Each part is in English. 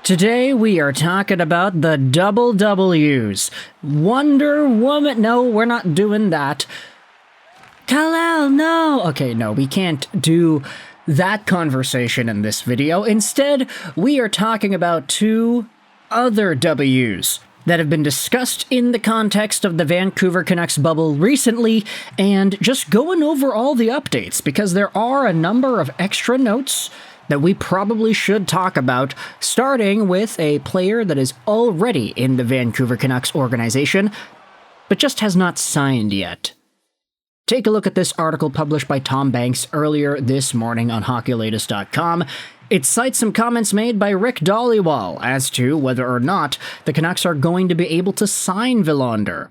Today we are talking about the double W's. Wonder Woman. No, we're not doing that. Kal-El, no. Okay, no, we can't do that conversation in this video. Instead, we are talking about two other W's that have been discussed in the context of the Vancouver Canucks bubble recently, and just going over all the updates, because there are a number of extra notes that we probably should talk about, starting with a player that is already in the Vancouver Canucks organization, but just has not signed yet. Take a look at this article published by Tom Banks earlier this morning on HockeyLatest.com. It cites some comments made by Rick Dhaliwal as to whether or not the Canucks are going to be able to sign Willander.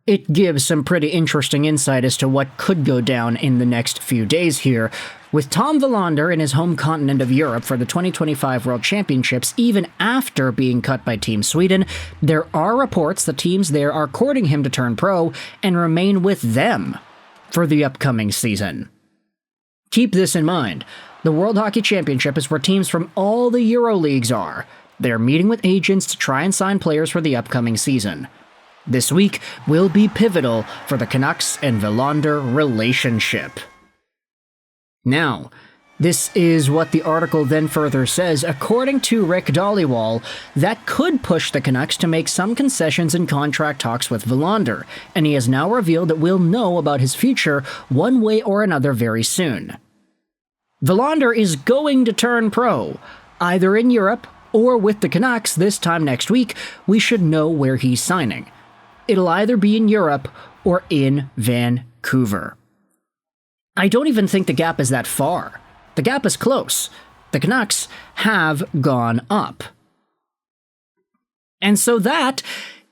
It gives some pretty interesting insight as to what could go down in the next few days here. With Tom Willander in his home continent of Europe for the 2025 World Championships, even after being cut by Team Sweden, there are reports that teams there are courting him to turn pro and remain with them for the upcoming season. Keep this in mind. The World Hockey Championship is where teams from all the Euro leagues are. They're meeting with agents to try and sign players for the upcoming season. This week will be pivotal for the Canucks and Willander relationship. Now, this is what the article then further says. According to Rick Dhaliwal, that could push the Canucks to make some concessions in contract talks with Willander, and he has now revealed that we'll know about his future one way or another very soon. Willander is going to turn pro, either in Europe or with the Canucks this time next week. We should know where he's signing. It'll either be in Europe or in Vancouver. I don't even think the gap is that far. The gap is close. The Canucks have gone up. And so that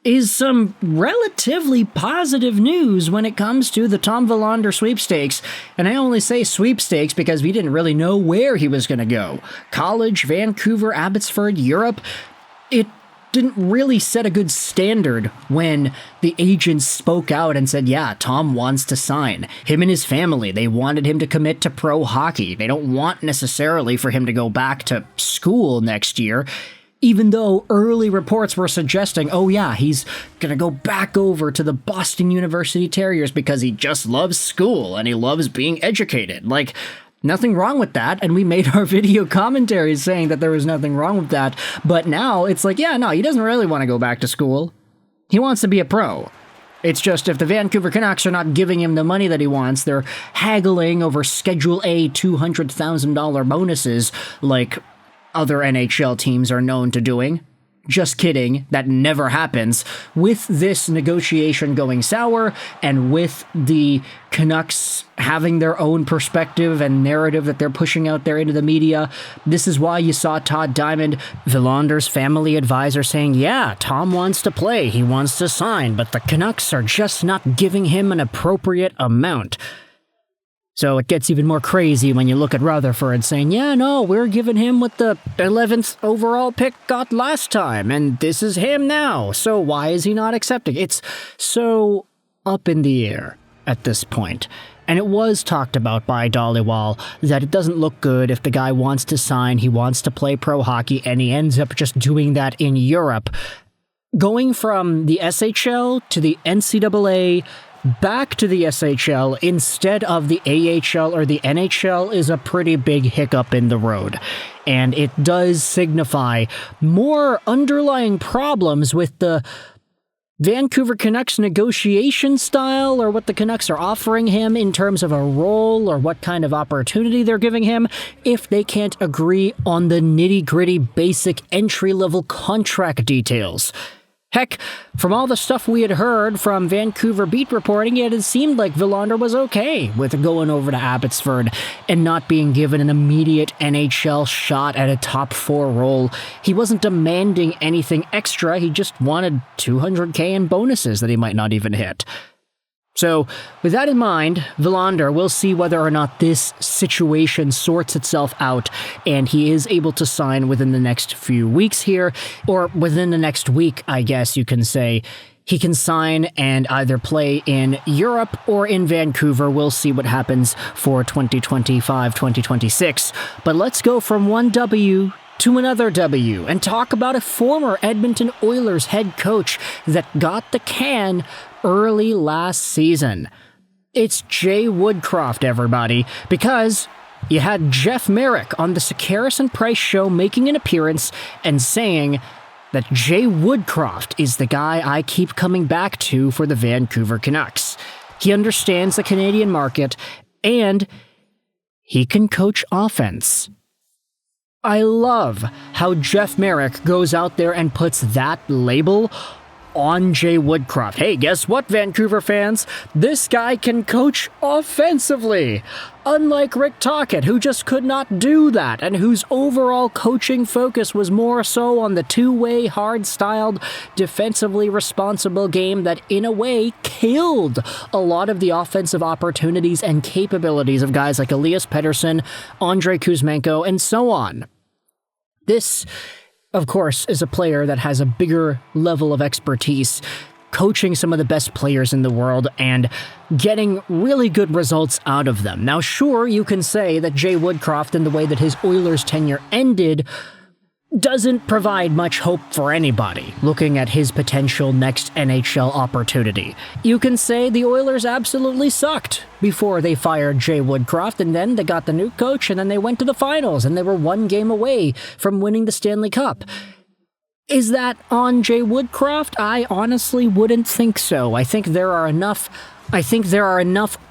is some relatively positive news when it comes to the Tom Willander sweepstakes. And I only say sweepstakes because we didn't really know where he was going to go. College, Vancouver, Abbotsford, Europe. It didn't really set a good standard when the agents spoke out and said, yeah, Tom wants to sign. Him and his family, they wanted him to commit to pro hockey. They don't want necessarily for him to go back to school next year, even though early reports were suggesting, oh yeah, he's gonna go back over to the Boston University Terriers because he just loves school and he loves being educated. Like, nothing wrong with that, and we made our video commentaries saying that there was nothing wrong with that, but now it's like, yeah, no, he doesn't really want to go back to school. He wants to be a pro. It's just if the Vancouver Canucks are not giving him the money that he wants, they're haggling over Schedule A $200,000 bonuses like other NHL teams are known to doing. Just kidding, that never happens. With this negotiation going sour, and with the Canucks having their own perspective and narrative that they're pushing out there into the media, this is why you saw Todd Diamond, Willander's family advisor, saying, yeah, Tom wants to play, he wants to sign, but the Canucks are just not giving him an appropriate amount. So it gets even more crazy when you look at Rutherford saying, yeah, no, we're giving him what the 11th overall pick got last time, and this is him now, so why is he not accepting? It's so up in the air at this point. And it was talked about by Dhaliwal that it doesn't look good if the guy wants to sign, he wants to play pro hockey, and he ends up just doing that in Europe. Going from the SHL to the NCAA back to the SHL instead of the AHL or the NHL is a pretty big hiccup in the road. And it does signify more underlying problems with the Vancouver Canucks negotiation style, or what the Canucks are offering him in terms of a role or what kind of opportunity they're giving him, if they can't agree on the nitty-gritty basic entry-level contract details. Heck, from all the stuff we had heard from Vancouver beat reporting, it had seemed like Willander was okay with going over to Abbotsford and not being given an immediate NHL shot at a top 4 role. He wasn't demanding anything extra, he just wanted $200K in bonuses that he might not even hit. So, with that in mind, Willander, we'll see whether or not this situation sorts itself out and he is able to sign within the next few weeks here, or within the next week, I guess you can say. He can sign and either play in Europe or in Vancouver. We'll see what happens for 2025-2026. But let's go from one W to another W and talk about a former Edmonton Oilers head coach that got the can early last season. It's Jay Woodcroft, everybody, because you had Jeff Merrick on the Sekeres and Price show making an appearance and saying that Jay Woodcroft is the guy I keep coming back to for the Vancouver Canucks. He understands the Canadian market, and he can coach offense. I love how Jeff Merrick goes out there and puts that label on Jay Woodcroft. Hey, guess what, Vancouver fans? This guy can coach offensively. Unlike Rick Tocchet, who just could not do that, and whose overall coaching focus was more so on the two-way, hard-styled, defensively responsible game that, in a way, killed a lot of the offensive opportunities and capabilities of guys like Elias Pettersson, Andrei Kuzmenko, and so on. This, of course, is a player that has a bigger level of expertise, coaching some of the best players in the world and getting really good results out of them. Now, sure, you can say that Jay Woodcroft, in the way that his Oilers tenure ended, doesn't provide much hope for anybody looking at his potential next NHL opportunity. You can say the Oilers absolutely sucked before they fired Jay Woodcroft, and then they got the new coach, and then they went to the finals, and they were one game away from winning the Stanley Cup. Is that on Jay Woodcroft? I honestly wouldn't think so. I think there are enough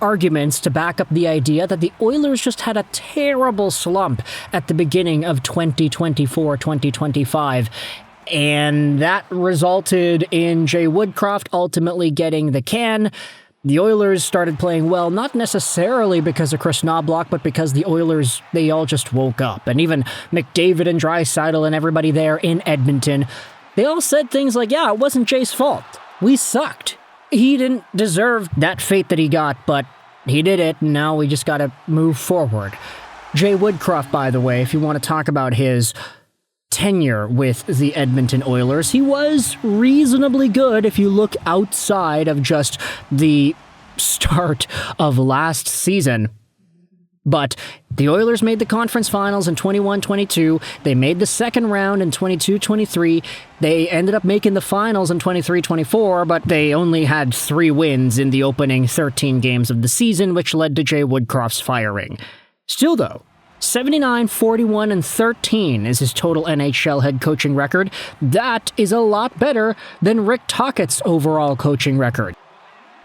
arguments to back up the idea that the Oilers just had a terrible slump at the beginning of 2024-2025, and that resulted in Jay Woodcroft ultimately getting the can. The Oilers started playing well, not necessarily because of Chris Knoblauch, but because the Oilers, they all just woke up. And even McDavid and Draisaitl and everybody there in Edmonton, they all said things like, yeah, it wasn't Jay's fault. We sucked. He didn't deserve that fate that he got, but he did it, and now we just gotta move forward. Jay Woodcroft, by the way, if you want to talk about his tenure with the Edmonton Oilers, he was reasonably good if you look outside of just the start of last season. But the Oilers made the conference finals in 21-22. They made the second round in 22-23. They ended up making the finals in 23-24, but they only had 3 wins in the opening 13 games of the season, which led to Jay Woodcroft's firing. Still, though, 79, 41, and 13 is his total NHL head coaching record. That is a lot better than Rick Tocchet's overall coaching record.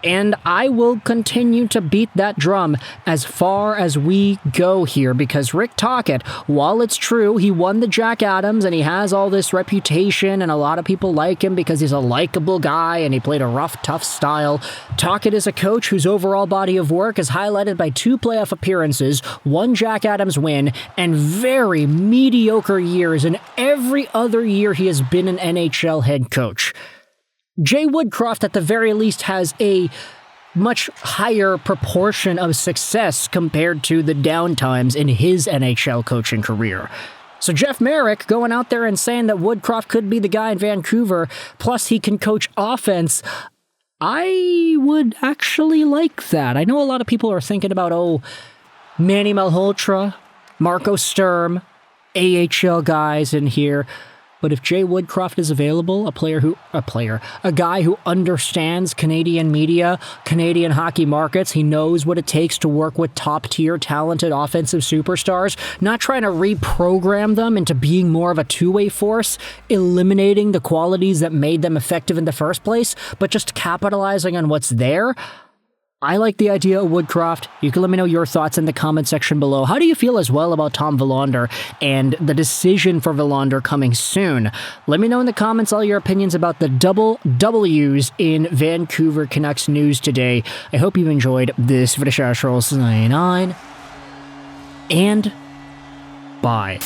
And I will continue to beat that drum as far as we go here, because Rick Tocchet, while it's true he won the Jack Adams and he has all this reputation and a lot of people like him because he's a likable guy and he played a rough, tough style, Tocchet is a coach whose overall body of work is highlighted by 2 playoff appearances, 1 Jack Adams win, and very mediocre years in every other year he has been an NHL head coach. Jay Woodcroft, at the very least, has a much higher proportion of success compared to the downtimes in his NHL coaching career. So Jeff Merrick going out there and saying that Woodcroft could be the guy in Vancouver, plus he can coach offense, I would actually like that. I know a lot of people are thinking about, Manny Malhotra, Marco Sturm, AHL guys in here. But if Jay Woodcroft is available, a guy who understands Canadian media, Canadian hockey markets, he knows what it takes to work with top-tier, talented offensive superstars, not trying to reprogram them into being more of a two-way force, eliminating the qualities that made them effective in the first place, but just capitalizing on what's there. I like the idea of Woodcroft. You can let me know your thoughts in the comment section below. How do you feel as well about Tom Willander and the decision for Willander coming soon? Let me know in the comments all your opinions about the double W's in Vancouver Canucks news today. I hope you enjoyed this video. 99 and bye.